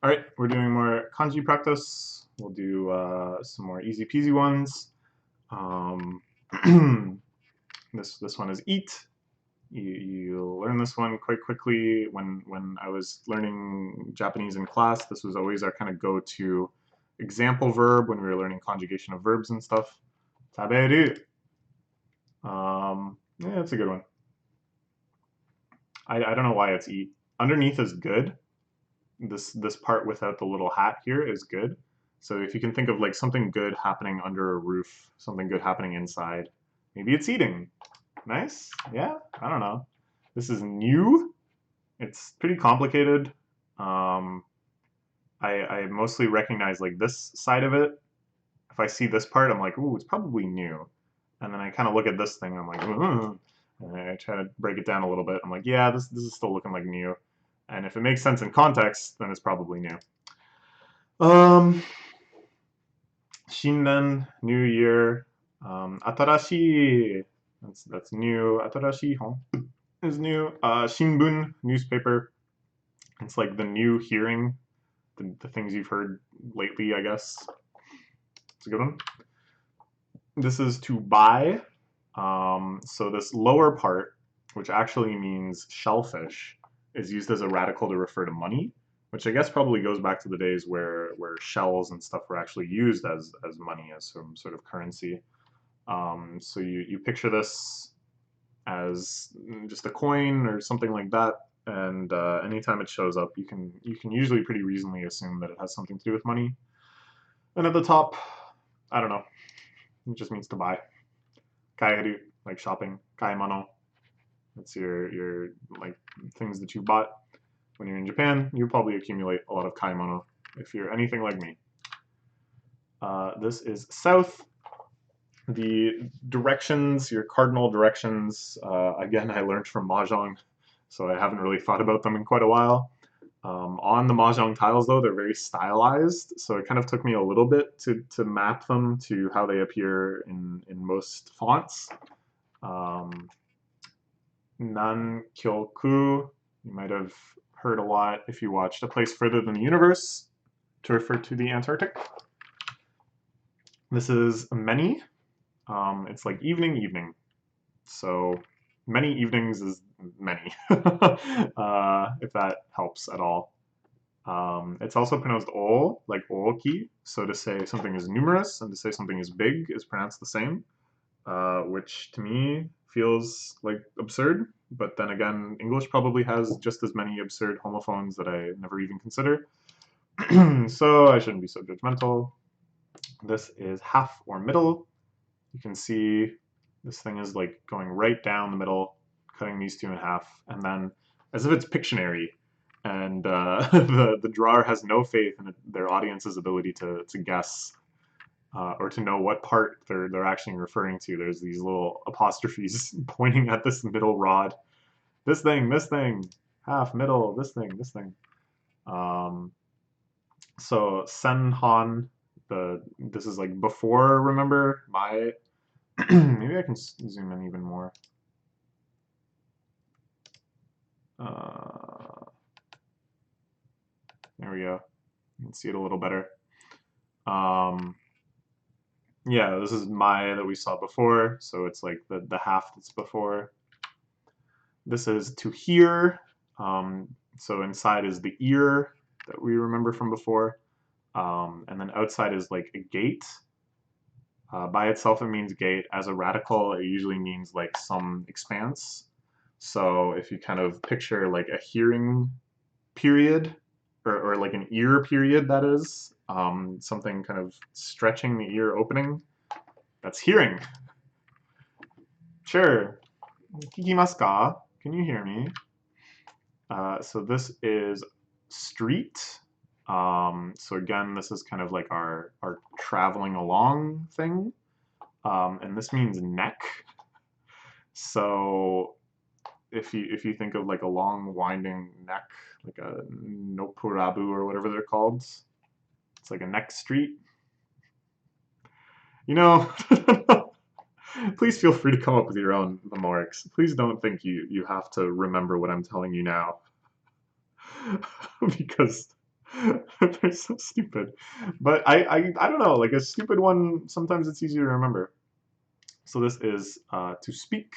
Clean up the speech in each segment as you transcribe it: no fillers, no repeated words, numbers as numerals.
All right, we're doing more kanji practice. We'll do some more easy peasy ones. Um, this one is eat. You learn this one quite quickly. When I was learning Japanese in class, this was always our kind of go-to example verb when we were learning conjugation of verbs and stuff. Taberu. Yeah, it's a good one. I don't know why it's eat. Underneath is good. This part without the little hat here is good. So if you can think of like something good happening under a roof, something good happening inside, maybe it's eating. Nice. Yeah, I don't know. This is new. It's pretty complicated. Um, I mostly recognize like this side of it. If I see this part, I'm like, ooh, it's probably new. And then I kind of look at this thing, I'm like, and I try to break it down a little bit. I'm like, yeah, this is still looking like new. And if it makes sense in context, then it's probably new. Um, Shinden, New Year. Atarashi, that's new. Atarashi is new. Shinbun, newspaper. It's like the new hearing, the things you've heard lately, I guess. It's a good one. This is to buy. So this lower part, which actually means shellfish, is used as a radical to refer to money, which I guess probably goes back to the days where shells and stuff were actually used as money, as some sort of currency. So you picture this as just a coin or something like that, and anytime it shows up, you can usually pretty reasonably assume that it has something to do with money. And at the top, I don't know, it just means to buy. Kaeru, like shopping. Kaimano, that's your like things that you bought when you're in Japan. You probably accumulate a lot of kaimono if you're anything like me. This is south. The directions, your cardinal directions, again, I learned from Mahjong, so I haven't really thought about them in quite a while. On the Mahjong tiles, though, they're very stylized, so it kind of took me a little bit to map them to how they appear in most fonts. Nan Kyoku, you might have heard a lot if you watched A Place Further Than the Universe, to refer to the Antarctic. This is many. It's like evening, evening. So many evenings is many, if that helps at all. It's also pronounced o, like ooki. So to say something is numerous and to say something is big is pronounced the same, which to me feels like absurd. But then again, English probably has just as many absurd homophones that I never even consider. So I shouldn't be so judgmental. This is half or middle. You can see this thing is like going right down the middle, cutting these two in half, and then as if it's Pictionary, and the drawer has no faith in their audience's ability to guess or to know what part they're actually referring to. There's these little apostrophes pointing at this middle rod. This thing, half, middle, this thing. Um, so Senhan, this is like before, remember? Maybe I can zoom in even more. There we go. You can see it a little better. Yeah, this is Maya that we saw before, so it's like the half that's before. This is to hear, so inside is the ear that we remember from before, and then outside is like a gate. By itself it means gate. As a radical, it usually means like some expanse. So if you kind of picture like a hearing period, or like an ear period, that is, something kind of stretching the ear opening, that's hearing. Sure. Kikimasu ka? Can you hear me? So this is street. So again, this is kind of like our traveling along thing. And this means neck. So if you think of like a long winding neck, like a nopurabu or whatever they're called, it's like a neck street. You know, please feel free to come up with your own memoirs. Please don't think you have to remember what I'm telling you now. Because They're so stupid. But I don't know, like a stupid one, sometimes it's easier to remember. So this is to speak.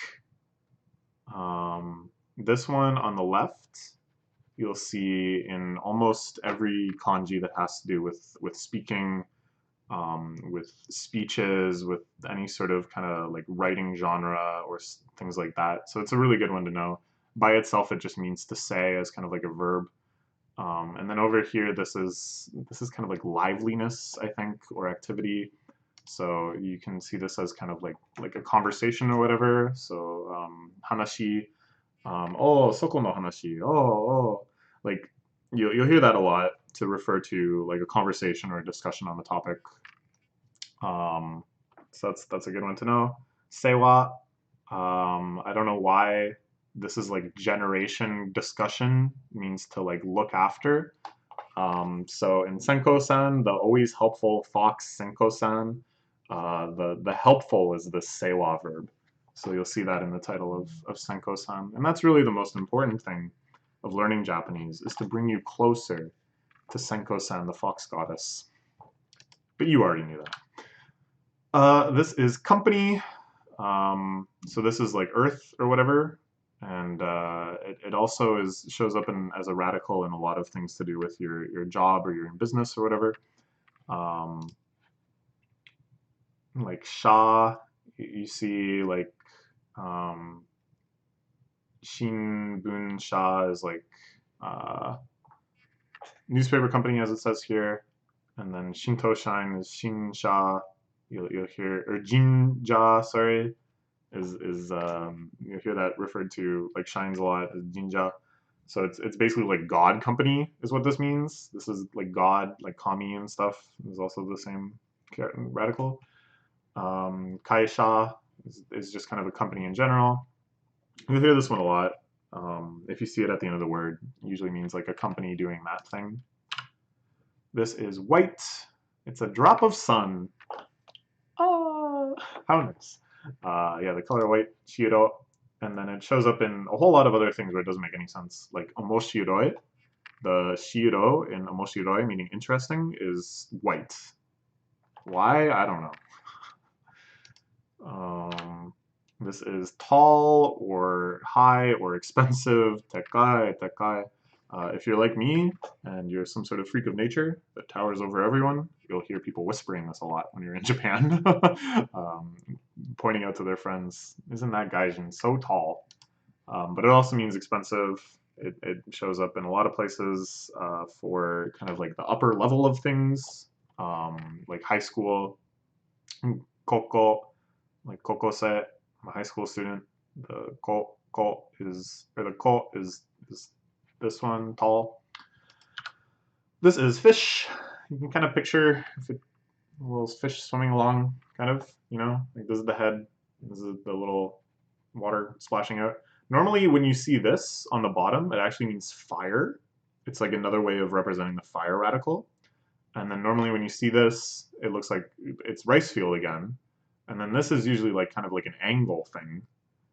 This one on the left, you'll see in almost every kanji that has to do with speaking, with speeches, with any sort of kind of like writing genre or things like that. So it's a really good one to know. By itself, it just means to say as kind of like a verb. And then over here, this is kind of like liveliness, I think, or activity. So you can see this as kind of like a conversation or whatever. So hanashi, oh soko no hanashi, oh, like you'll hear that a lot to refer to like a conversation or a discussion on the topic. Um, so that's a good one to know. Sewa, I don't know why this is like generation discussion means to like look after. So in Senko-san, the always helpful fox Senko-san, the helpful is the sewa verb. So you'll see that in the title of Senko-san. And that's really the most important thing of learning Japanese, is to bring you closer to Senko-san, the fox goddess. But you already knew that. This is company. So this is like Earth or whatever, and it also shows up as a radical in a lot of things to do with your job or your business or whatever. Um, like Sha, you see like um, Shinbun Sha is like uh, newspaper company as it says here, and then Shinto Shine is Shin Sha. You'll hear or Jinja, sorry, is you hear that referred to like shines a lot as jinja. So it's basically like God company is what this means. This is like God, like kami and stuff is also the same radical. Kaisha is just kind of a company in general. You'll hear this one a lot. If you see it at the end of the word, it usually means like a company doing that thing. This is white. It's a drop of sun. Oh, how nice. Yeah, the color white, shiro, and then it shows up in a whole lot of other things where it doesn't make any sense, like omoshiroi. The shiro in omoshiroi, meaning interesting, is white. Why? I don't know. This is tall or high or expensive, tekai, tekai. If you're like me and you're some sort of freak of nature that towers over everyone, you'll hear people whispering this a lot when you're in Japan, pointing out to their friends, isn't that gaijin so tall? But it also means expensive. It shows up in a lot of places for kind of like the upper level of things, like high school, koko, like kokose, I'm a high school student. The ko is, or the ko is this one, tall. This is fish. You can kind of picture if it, a little fish swimming along, kind of, like this is the head, this is the little water splashing out. Normally when you see this on the bottom, it actually means fire. It's like another way of representing the fire radical. And then normally when you see this, it looks like it's rice field again. And then this is usually like kind of like an angle thing.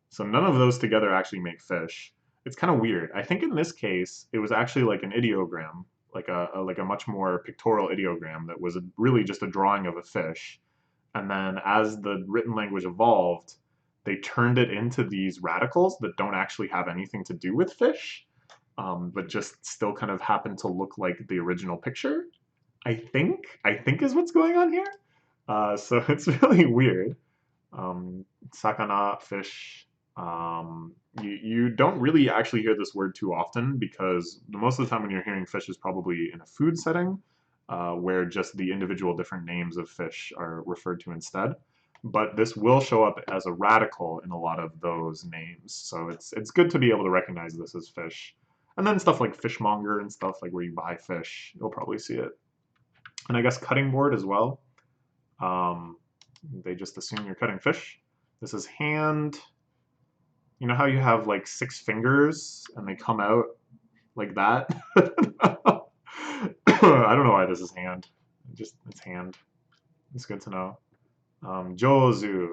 So none of those together actually make fish. It's kind of weird. I think in this case, it was actually like an ideogram, like a much more pictorial ideogram that was really just a drawing of a fish. And then as the written language evolved, they turned it into these radicals that don't actually have anything to do with fish, but just still kind of happen to look like the original picture. I think is what's going on here. So it's really weird. Sakana, fish. You don't really actually hear this word too often because most of the time when you're hearing fish is probably in a food setting, where just the individual different names of fish are referred to instead. But this will show up as a radical in a lot of those names, so it's good to be able to recognize this as fish. And then stuff like fishmonger and stuff like where you buy fish, you'll probably see it. And I guess cutting board as well. Um, they just assume you're cutting fish. This is hand. You know how you have like 6 fingers and they come out like that? I don't know why this is hand. It's hand. It's good to know. Jozu,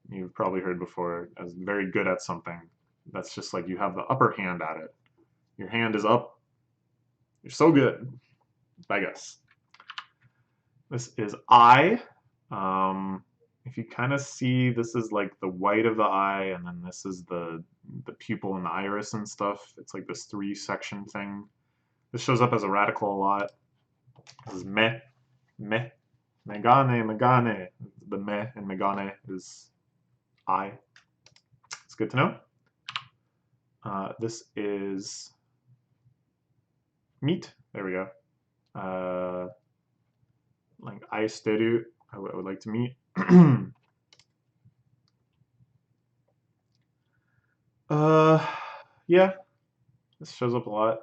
you've probably heard before as very good at something. That's just like you have the upper hand at it. Your hand is up. You're so good. Vegas. This is eye. If you kind of see, this is like the white of the eye, and then this is the pupil and the iris and stuff. It's like this 3-section thing. This shows up as a radical a lot. This is me, me, megane, megane. The me in megane is eye. It's good to know. This is meat. There we go. Like aisteru, I would like to meet. Yeah, this shows up a lot.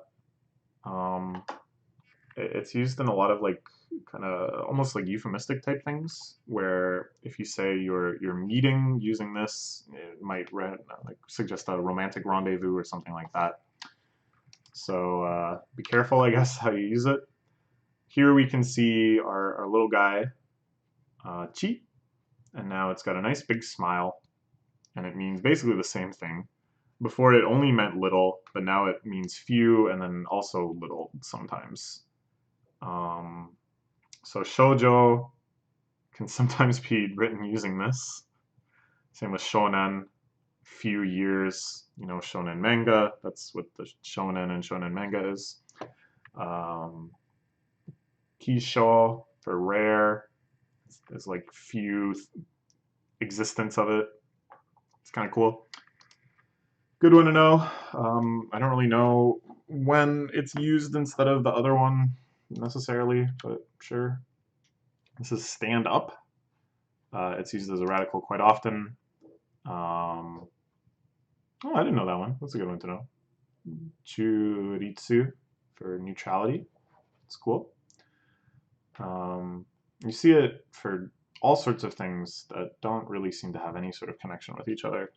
It's used in a lot of like kind of almost like euphemistic type things, where if you say you're meeting using this, it might like suggest a romantic rendezvous or something like that. So be careful, I guess, how you use it. Here we can see our little guy, Chi, and now it's got a nice big smile, and it means basically the same thing. Before it only meant little, but now it means few and then also little sometimes. So shoujo can sometimes be written using this. Same with shonen, few years, you know, shonen manga, that's what the shonen and shonen manga is. Kisho for rare, is like few existence of it. It's kind of cool. Good one to know. I don't really know when it's used instead of the other one necessarily, but sure. This is stand up. It's used as a radical quite often. Oh, I didn't know that one. That's a good one to know. Churitsu for neutrality. It's cool. You see it for all sorts of things that don't really seem to have any sort of connection with each other,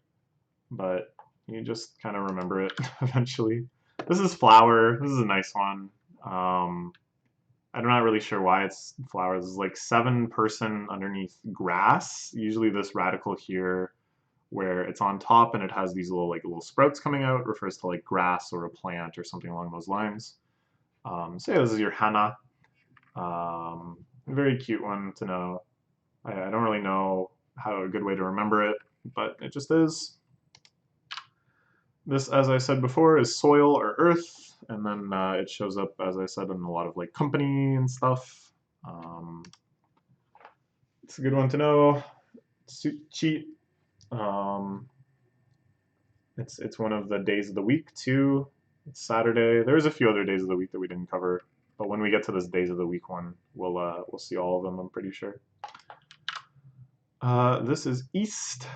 but you just kind of remember it eventually. This is flower. This is a nice one. I'm not really sure why it's flower. This is like 7-person underneath grass. Usually this radical here, where it's on top and it has these little sprouts coming out, refers to like grass or a plant or something along those lines. So yeah, this is your hana. Very cute one to know. I don't really know how a good way to remember it, but it just is. This, as I said before, is soil or earth, and then it shows up, as I said, in a lot of like company and stuff. It's a good one to know. Cheat. It's one of the days of the week too. It's Saturday. There's a few other days of the week that we didn't cover, but when we get to this days of the week one, we'll see all of them, I'm pretty sure. This is East.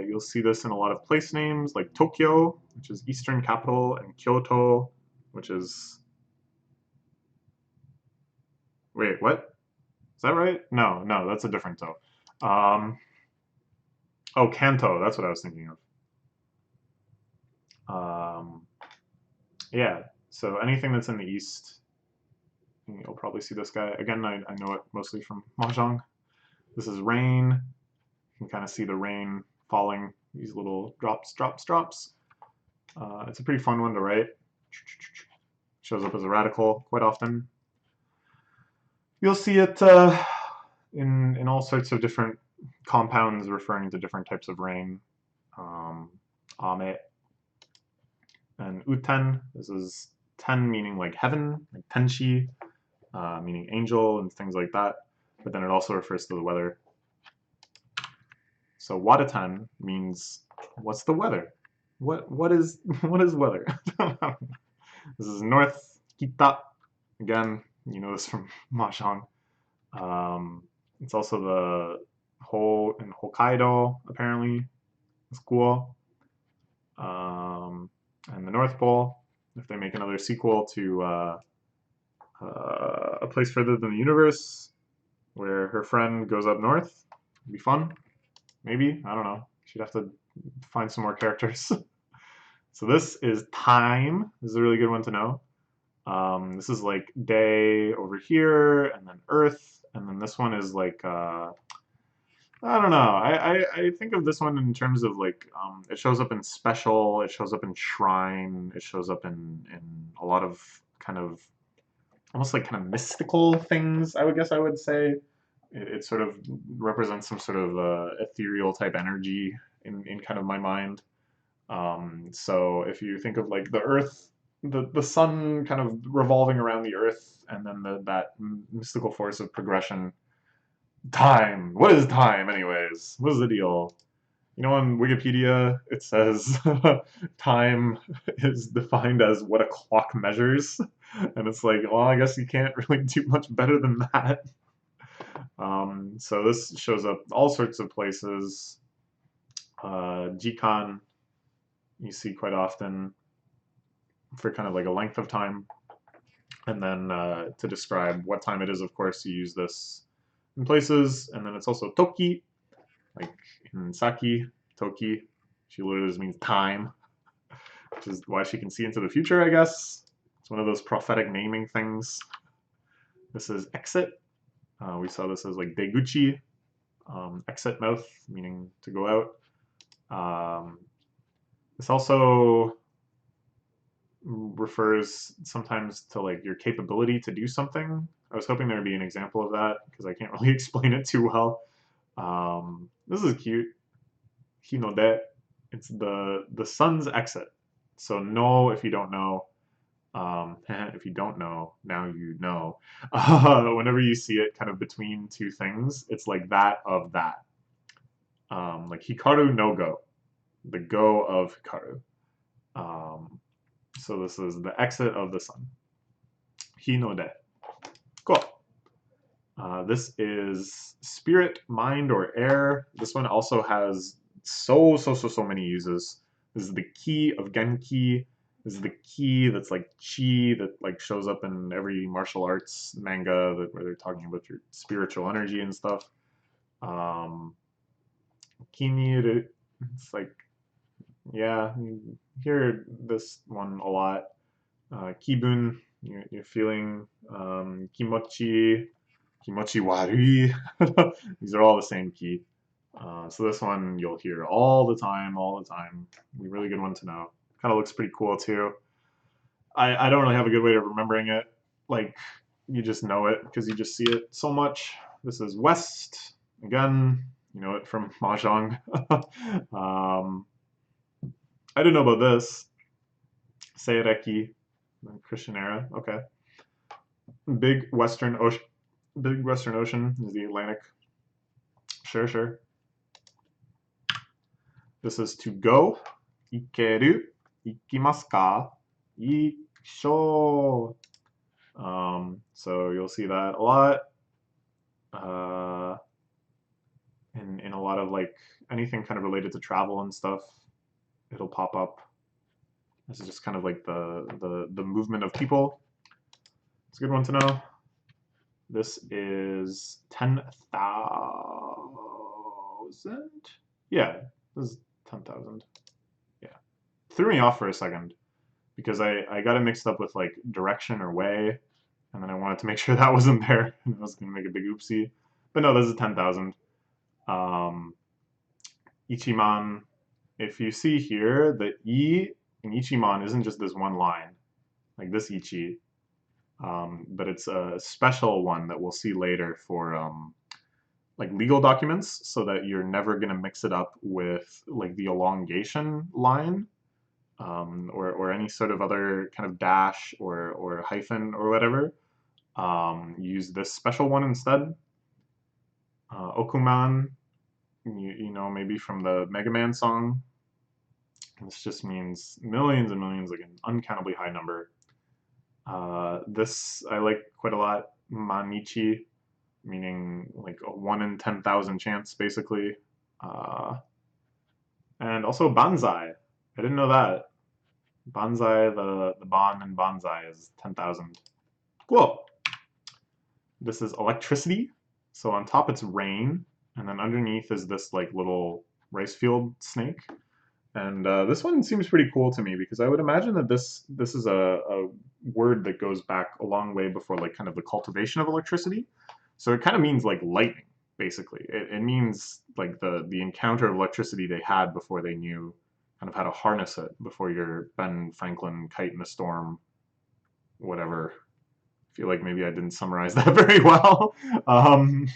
You'll see this in a lot of place names like Tokyo, which is Eastern capital, and Kyoto, which is... Wait, what? Is that right? No, that's a different To. Oh, Kanto, that's what I was thinking of. Yeah, so anything that's in the East, you'll probably see this guy. Again, I know it mostly from Mahjong. This is rain. You can kind of see the rain falling, these little drops, drops, drops. It's a pretty fun one to write. Shows up as a radical quite often. You'll see it in all sorts of different compounds referring to different types of rain. Ame. And uten, this is ten meaning like heaven, like tenshi, meaning angel and things like that. But then it also refers to the weather. So wadatan means what's the weather? What is weather? This is North Kita. Again, you know this from Mahjong. It's also the whole in Hokkaido, apparently. It's cool. And the North Pole, if they make another sequel to A Place Further Than the Universe, where her friend goes up north, it'd be fun. Maybe, I don't know. She'd have to find some more characters. So this is time. This is a really good one to know. This is like day over here, and then Earth, and then this one is like I don't know. I think of this one in terms of like it shows up in special, it shows up in shrine, it shows up in a lot of kind of almost like kind of mystical things, I would guess I would say. It sort of represents some sort of ethereal type energy in kind of my mind. So if you think of like the Earth, the sun kind of revolving around the Earth, and then that mystical force of progression. Time. What is time, anyways? What is the deal? You know, on Wikipedia, it says time is defined as what a clock measures. And it's like, well, I guess you can't really do much better than that. So this shows up all sorts of places. Jikan, you see quite often for kind of like a length of time. And then to describe what time it is, of course, you use this in places. And then it's also Toki, like in Saki, Toki. She literally just means time, which is why she can see into the future, I guess. It's one of those prophetic naming things. This is exit. We saw this as like deguchi, exit mouth, meaning to go out. This also refers sometimes to like your capability to do something. I was hoping there would be an example of that because I can't really explain it too well. This is cute. Hinode. It's the sun's exit. So no, if you don't know. If you don't know, now you know. Whenever you see it kind of between two things, it's like that of that. Like Hikaru no go, the go of Hikaru. So this is the exit of the sun. Hinode. Cool. This is spirit, mind, or air. This one also has so many uses. This is the key of Genki. This is the key that's like chi that like shows up in every martial arts manga where they're talking about your spiritual energy and stuff. Kiniru, it's like, yeah, you hear this one a lot. Kibun, you're feeling. Kimochi, Kimochi warui. These are all the same key. So this one you'll hear all the time, all the time. A really good one to know. Kind of looks pretty cool too. I don't really have a good way of remembering it. Like, you just know it because you just see it so much. This is West. Again, you know it from Mahjong. I didn't know about this. Seireki, Christian era. Okay. Big Western Ocean. Big Western Ocean is the Atlantic. Sure, sure. This is to go. Ikeru. Ikimasu ka? Ikshou. So you'll see that a lot. In a lot of like anything kind of related to travel and stuff, it'll pop up. This is just kind of like the movement of people. It's a good one to know. This is 10,000. Yeah, this is 10,000. Yeah, threw me off for a second because I got it mixed up with like direction or way, and then I wanted to make sure that wasn't there, and I was gonna make a big oopsie. But no, this is 10,000. Ichiman. If you see here, the I in Ichiman isn't just this one line, like this Ichi, but it's a special one that we'll see later for like legal documents, so that you're never gonna mix it up with like the elongation line, or any sort of other kind of dash or hyphen or whatever. Use this special one instead. Okuman, you know, maybe from the Mega Man song. This just means millions and millions, like an uncountably high number. This I like quite a lot. Manichi, meaning like a 1 in 10,000 chance, basically. And also Banzai. I didn't know that. Banzai, the Ban in Banzai is 10,000. Cool. This is electricity. So on top it's rain, and then underneath is this like little rice field snake. And this one seems pretty cool to me because I would imagine that this is a word that goes back a long way before like kind of the cultivation of electricity. So it kind of means like lightning, basically. It means like the encounter of electricity they had before they knew kind of how to harness it, before your Ben Franklin kite in a storm, whatever, feel like maybe I didn't summarize that very well. Um,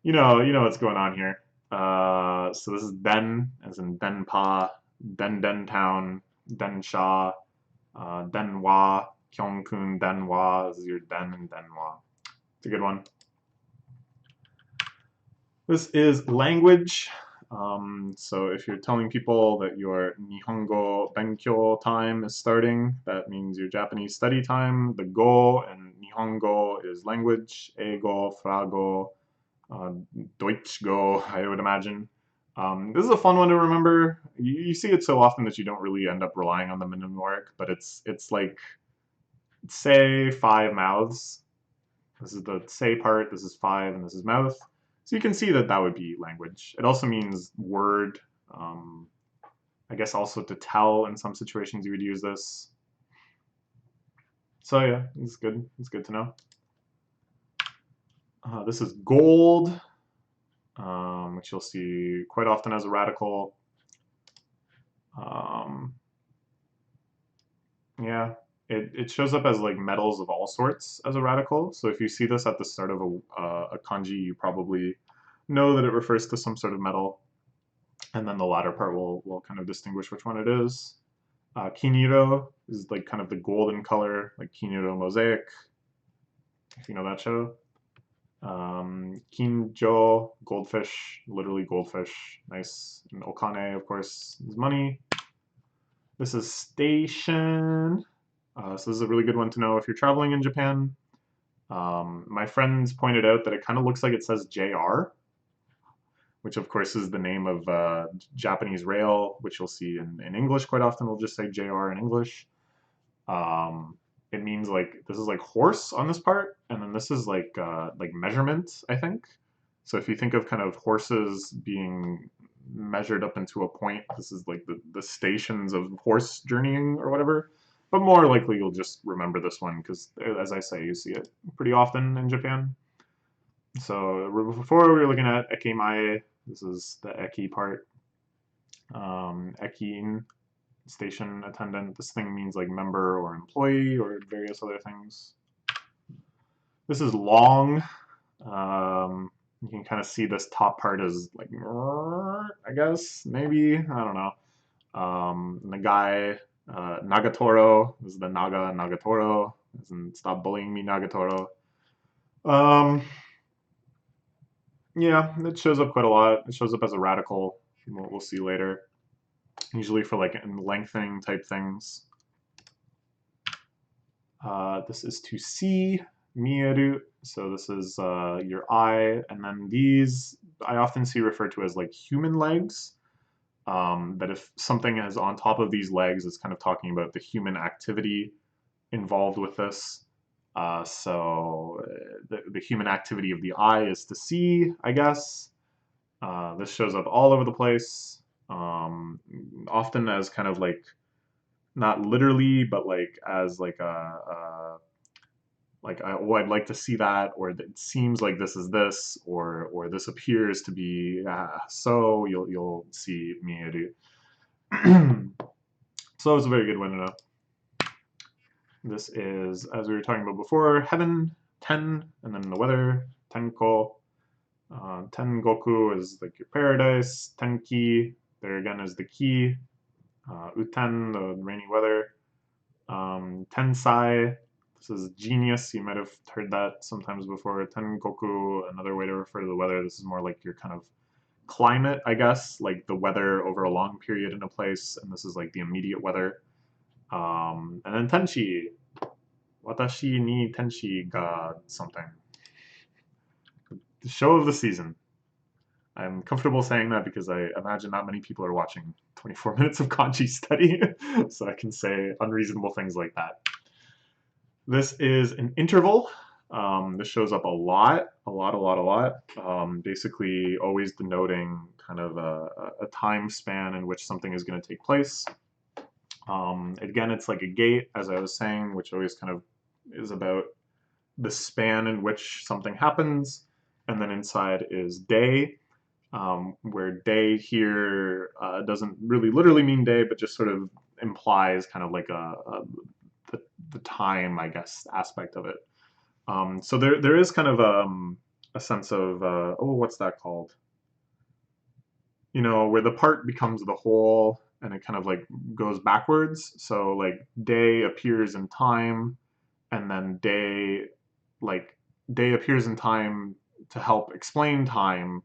you know what's going on here. So this is Den, as in Denpa, Den Town, Densha, Denwa, Gyeongkun, Denwa. This is your Den and Denwa. It's a good one. This is language. So if you're telling people that your Nihongo Benkyo time is starting, that means your Japanese study time. The go in Nihongo is language, eigo, frago, uh, Deutsch go, I would imagine. This is a fun one to remember. You see it so often that you don't really end up relying on them in numeric, but it's like, say 5 mouths. This is the say part, this is 5, and this is mouth. So you can see that that would be language. It also means word. Um, I guess also to tell in some situations you would use this. So yeah, it's good. It's good to know. This is gold, which you'll see quite often as a radical. Um, yeah, it shows up as like metals of all sorts as a radical. So if you see this at the start of a kanji, you probably know that it refers to some sort of metal. And then the latter part will kind of distinguish which one it is. Kiniro is like kind of the golden color, like Kiniro Mosaic, if you know that show. Kinjo, goldfish, literally goldfish, nice. And Okane, of course, is money. This is station. So this is a really good one to know if you're traveling in Japan. My friends pointed out that it kind of looks like it says JR, which of course is the name of Japanese rail, which you'll see in English quite often. We'll just say JR in English. It means like this is like horse on this part, and then this is like measurement, I think. So if you think of kind of horses being measured up into a point, this is like the stations of horse journeying or whatever. But more likely you'll just remember this one because, as I say, you see it pretty often in Japan. So before we were looking at ekimae. This is the eki part. Ekin, station attendant. This thing means like member or employee or various other things. This is long. You can kind of see this top part is like, I guess, maybe, I don't know. Nagai, Nagatoro. This is the Naga Nagatoro. Stop bullying me, Nagatoro. Um, yeah, it shows up quite a lot. It shows up as a radical. We'll see later. Usually for like lengthening type things. This is to see, mieru. So this is your eye, and then these I often see referred to as like human legs. That if something is on top of these legs, it's kind of talking about the human activity involved with this. The human activity of the eye is to see, I guess. This shows up all over the place, often as kind of like not literally, but like as like oh, I'd like to see that, or it seems like this is this, or this appears to be so. You'll see mieru. So it's a very good one to know. This is, as we were talking about before, heaven, ten, and then the weather, tenko. Tengoku is like your paradise. Tenki, there again is the key. Uten, the rainy weather. Tensai, this is genius. You might have heard that sometimes before. Tengoku, another way to refer to the weather. This is more like your kind of climate, I guess, like the weather over a long period in a place, and this is like the immediate weather. And then tenshi, watashi ni tenshi ga something. The show of the season. I'm comfortable saying that because I imagine not many people are watching 24 minutes of kanji study, so I can say unreasonable things like that. This is an interval. This shows up a lot. Basically, always denoting kind of a time span in which something is going to take place. Again, it's like a gate, as I was saying, which always kind of is about the span in which something happens. And then inside is day, where day here doesn't really literally mean day, but just sort of implies kind of like the time, I guess, aspect of it. So there is kind of a sense of oh, what's that called? You know, where the part becomes the whole and it kind of like goes backwards. So like day appears in time, and then like day appears in time to help explain time,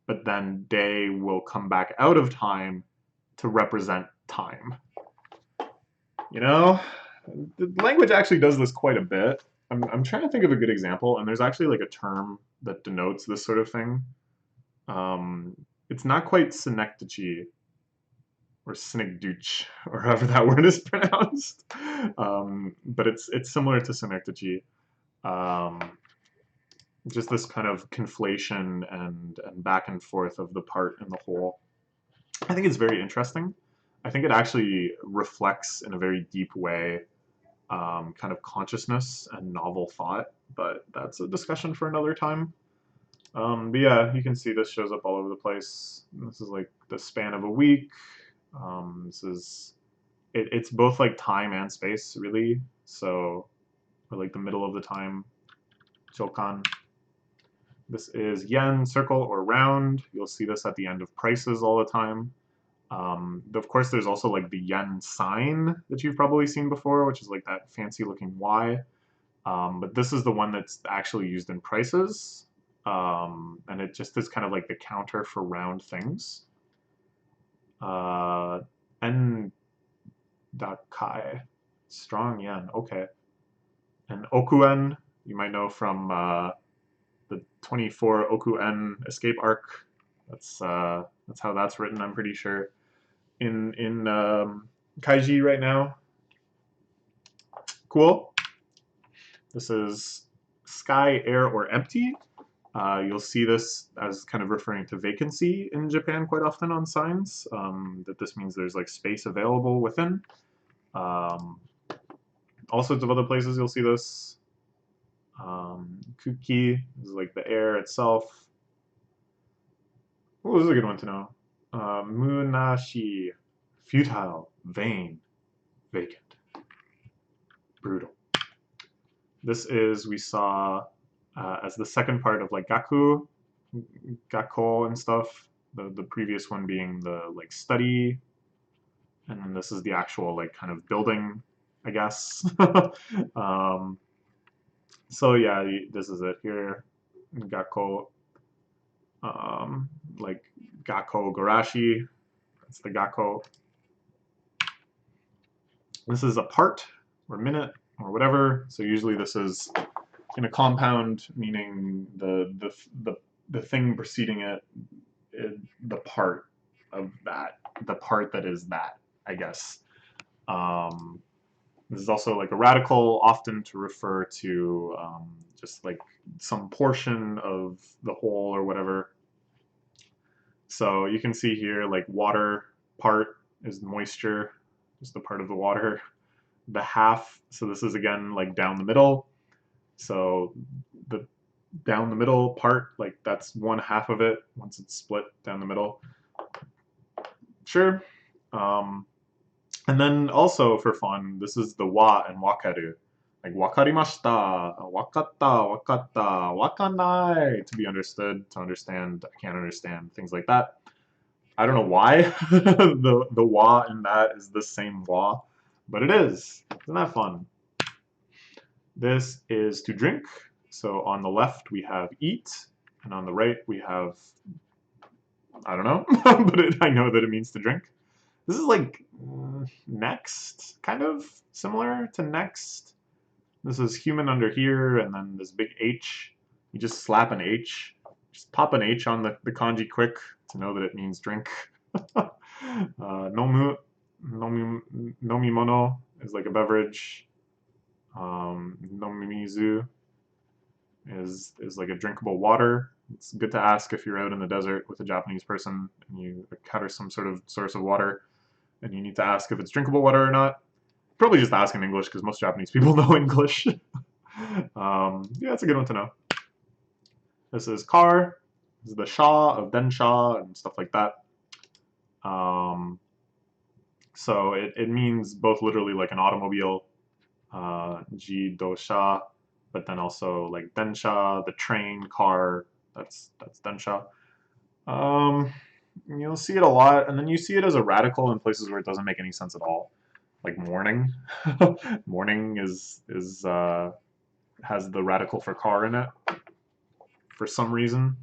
but then day will come back out of time to represent time. You know, the language actually does this quite a bit. I'm trying to think of a good example, and there's actually like a term that denotes this sort of thing. Um, it's not quite synecdoche or synecdoche, or however that word is pronounced, but it's similar to synecdoche. Um, just this kind of conflation and back and forth of the part and the whole. I think it's very interesting. I think it actually reflects in a very deep way kind of consciousness and novel thought, but that's a discussion for another time. But yeah, you can see this shows up all over the place. This is like the span of a week. This is it's both like time and space, really. So, or like the middle of the time, Chokan. This is yen, circle or round. You'll see this at the end of prices all the time. Of course, there's also like the yen sign that you've probably seen before, which is like that fancy looking Y. But this is the one that's actually used in prices. And it just is kind of like the counter for round things. En dakai, strong yen, okay. And okuen, you might know from the 24 okuen escape arc. That's how that's written, I'm pretty sure. In Kaiji right now. Cool. This is sky, air, or empty. You'll see this as kind of referring to vacancy in Japan quite often on signs, that this means there's like space available within. All sorts of other places you'll see this. Kuki is like the air itself. What was a good one to know? Munashi, futile, vain, vacant, brutal. This is, we saw as the second part of like Gakko and stuff. The previous one being the like study, and then this is the actual like kind of building, I guess. um, so yeah, this is it here. Gakko, like Gakko Garashi. That's the Gakko. This is a part or minute or whatever. So usually this is in a compound, meaning the thing preceding it, the part of that, the part that is that, I guess. This is also like a radical, often to refer to just like some portion of the whole or whatever. So you can see here, like water part is moisture, just the part of the water. The half, so this is again like down the middle. So the down the middle part, like that's one half of it once it's split down the middle. Sure. And then also for fun, this is the wa and wakaru. Like wakarimashita, wakatta, wakatta, wakanai, to be understood, to understand, I can't understand, things like that. I don't know why the wa in that is the same wa, but it is. Isn't that fun? This is to drink. So on the left we have eat, and on the right we have, I don't know, but I know that it means to drink. This is like next, kind of similar to next. This is human under here, and then this big H. You just slap an H. Just pop an H on the kanji quick to know that it means drink. Nomu, nomimono is like a beverage. Nomimizu is like a drinkable water. It's good to ask if you're out in the desert with a Japanese person and you encounter some sort of source of water, and you need to ask if it's drinkable water or not. Probably just ask in English because most Japanese people know English. Yeah, it's a good one to know. This is car. This is the sha of densha and stuff like that. So it means both literally like an automobile, ji dosha, but then also like densha, the train, car. That's densha. Um, you'll see it a lot, and then you see it as a radical in places where it doesn't make any sense at all, like morning. Morning is has the radical for car in it for some reason.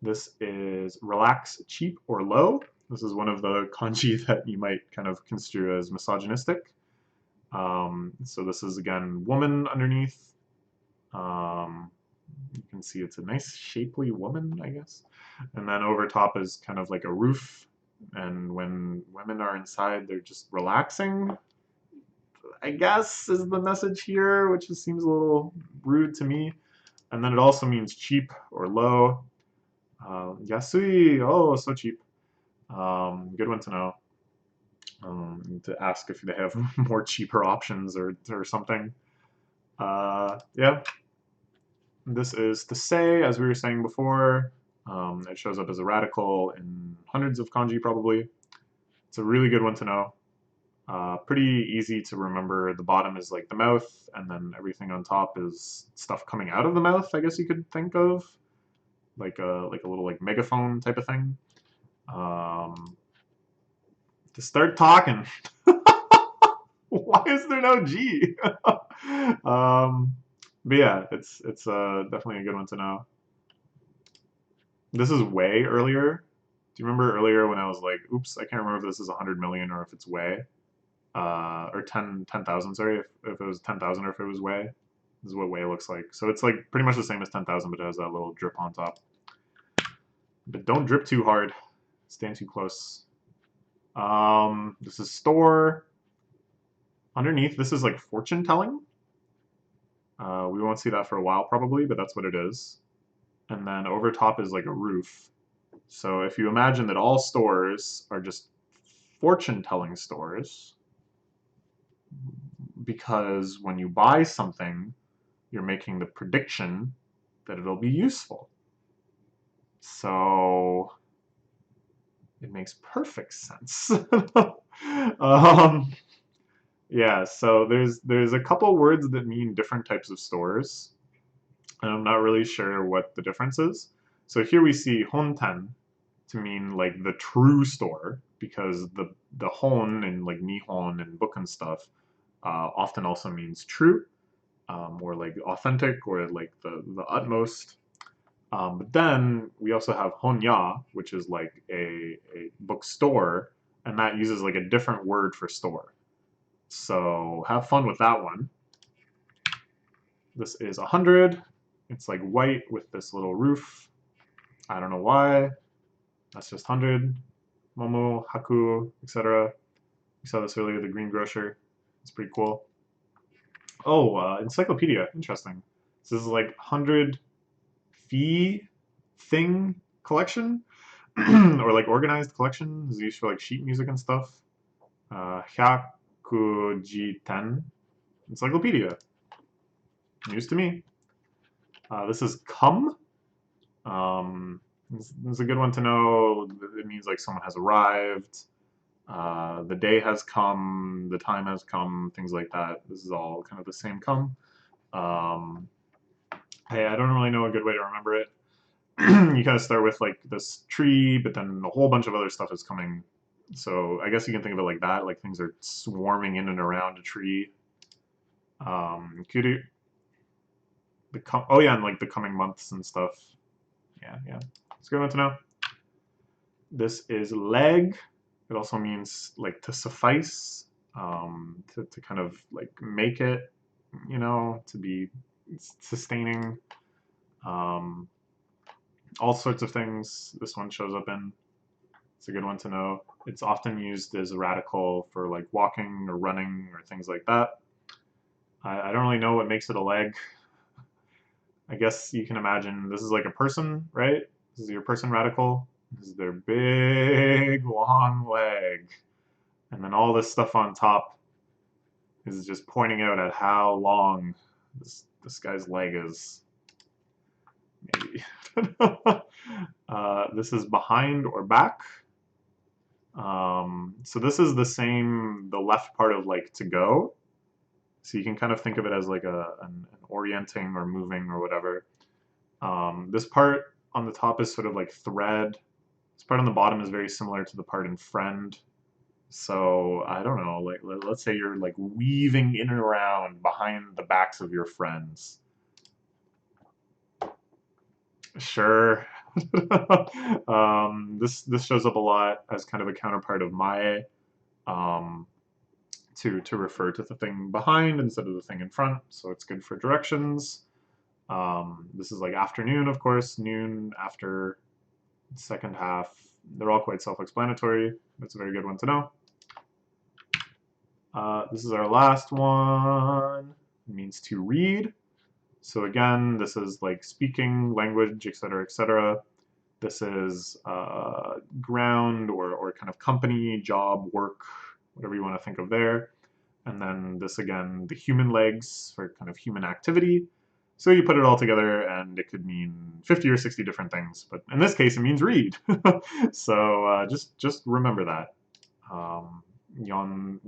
This is relax, cheap, or low. This is one of the kanji that you might kind of construe as misogynistic. So this is again woman underneath. You can see it's a nice shapely woman, I guess. And then over top is kind of like a roof. And when women are inside, they're just relaxing, I guess, is the message here, which just seems a little rude to me. And then it also means cheap or low. Yasui, oh, so cheap. Good one to know. To ask if they have more cheaper options or something. Yeah, this is to say, as we were saying before. It shows up as a radical in hundreds of kanji probably. It's a really good one to know. Pretty easy to remember. The bottom is like the mouth, and then everything on top is stuff coming out of the mouth, I guess you could think of. Like a little like megaphone type of thing. To start talking. Why is there no G? But yeah, it's definitely a good one to know. This is way earlier. Do you remember earlier when I was like, oops, I can't remember if this is 100 million or if it's way? Or 10,000, sorry, if it was 10,000 or if it was way. This is what way looks like. So it's like pretty much the same as 10,000, but it has that little drip on top. But don't drip too hard. Stand too close. This is store. Underneath, this is like fortune telling. We won't see that for a while probably, but that's what it is. And then over top is like a roof. So if you imagine that all stores are just fortune telling stores, because when you buy something, you're making the prediction that it'll be useful. So it makes perfect sense. Yeah, so there's a couple words that mean different types of stores, and I'm not really sure what the difference is. So here we see honten to mean like the true store, because the hon in like nihon and book and stuff often also means true, or like authentic, or like the utmost. But then we also have honya, which is like a bookstore, and that uses like a different word for store. So have fun with that one. This is 100. It's like white with this little roof. I don't know why. That's just 100. Momo, Haku, etc. We saw this earlier, the green grocer. It's pretty cool. Oh, encyclopedia. Interesting. This is like 100 fee thing collection, or like organized collection. This is used for like sheet music and stuff. Hyakujiten encyclopedia. News to me. This is come. This is a good one to know. It means like someone has arrived. The day has come, the time has come, things like that. This is all kind of the same come. Hey, I don't really know a good way to remember it. You kind of start with like this tree, but then a whole bunch of other stuff is coming. So I guess you can think of it like that, like things are swarming in and around a tree. Kuru, oh yeah, and like the coming months and stuff. Yeah, yeah. It's a good one to know. This is leg. It also means like to suffice, to kind of like make it, you know, to be sustaining. All sorts of things this one shows up in. It's a good one to know. It's often used as a radical for like walking or running or things like that. I don't really know what makes it a leg. I guess you can imagine this is like a person, right? This is your person radical. This is their big long leg. And then all this stuff on top is just pointing out at how long this guy's leg is. Maybe. This is behind or back. So this is the same, the left part of like to go. So you can kind of think of it as like an orienting or moving or whatever. This part on the top is sort of like thread. This part on the bottom is very similar to the part in friend. So I don't know, like let's say you're like weaving in and around behind the backs of your friends. Sure. This shows up a lot as kind of a counterpart of mae, um, to refer to the thing behind instead of the thing in front. So it's good for directions. This is like afternoon, of course, noon, after, second half. They're all quite self-explanatory. That's a very good one to know. This is our last one. It means to read. So again, this is like speaking, language, etc., etc. This is ground or kind of company, job, work, whatever you want to think of there. And then this again, the human legs for kind of human activity. So you put it all together and it could mean 50 or 60 different things. But in this case, it means read. So just remember that. Yomu,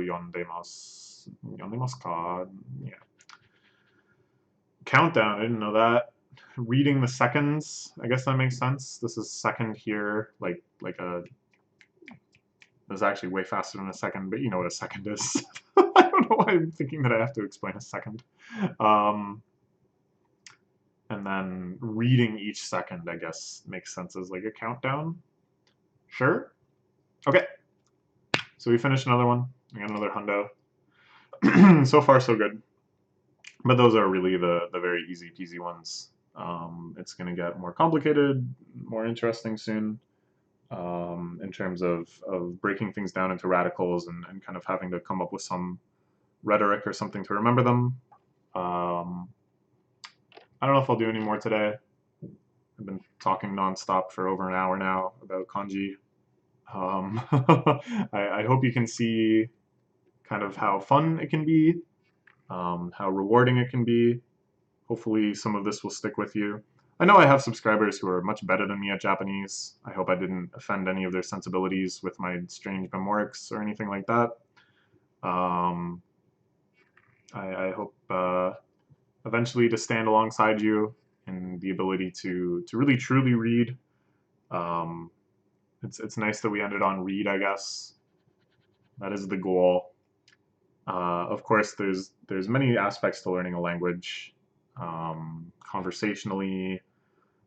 yondemasu ka. Yeah. Countdown, I didn't know that. Reading the seconds, I guess that makes sense. This is second here, like a. That's actually way faster than a second, but you know what a second is. I don't know why I'm thinking that I have to explain a second. And then reading each second, I guess, makes sense as like a countdown. Sure? Okay. So we finished another one. We got another hundo. So far, so good. But those are really the very easy peasy ones. It's going to get more complicated, more interesting soon, in terms of breaking things down into radicals and kind of having to come up with some rhetoric or something to remember them. I don't know if I'll do any more today. I've been talking nonstop for over an hour now about kanji. I hope you can see kind of how fun it can be, how rewarding it can be. Hopefully some of this will stick with you. I know I have subscribers who are much better than me at Japanese. I hope I didn't offend any of their sensibilities with my strange memorics or anything like that. I hope eventually to stand alongside you in the ability to really truly read. It's nice that we ended on read, I guess. That is the goal. Of course, there's many aspects to learning a language. Conversationally,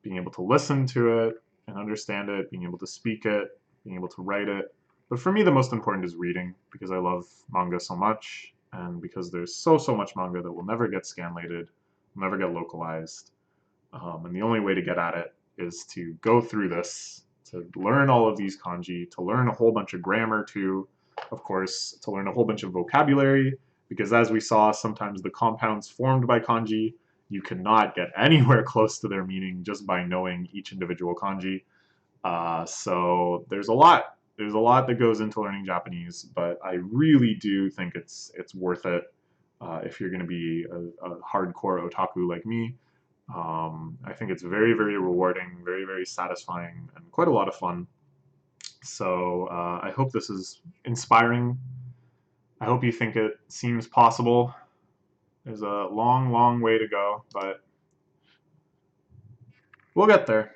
being able to listen to it and understand it, being able to speak it, being able to write it. But for me, the most important is reading because I love manga so much and because there's so much manga that will never get scanlated, will never get localized. And the only way to get at it is to go through this, to learn all of these kanji, to learn a whole bunch of grammar too, of course, to learn a whole bunch of vocabulary, because as we saw, sometimes the compounds formed by kanji, you cannot get anywhere close to their meaning just by knowing each individual kanji. So there's a lot. There's a lot that goes into learning Japanese, but I really do think it's worth it if you're going to be a hardcore otaku like me. I think it's very, very rewarding, very, very satisfying, and quite a lot of fun. So I hope this is inspiring. I hope you think it seems possible. There's a long, long way to go, but we'll get there.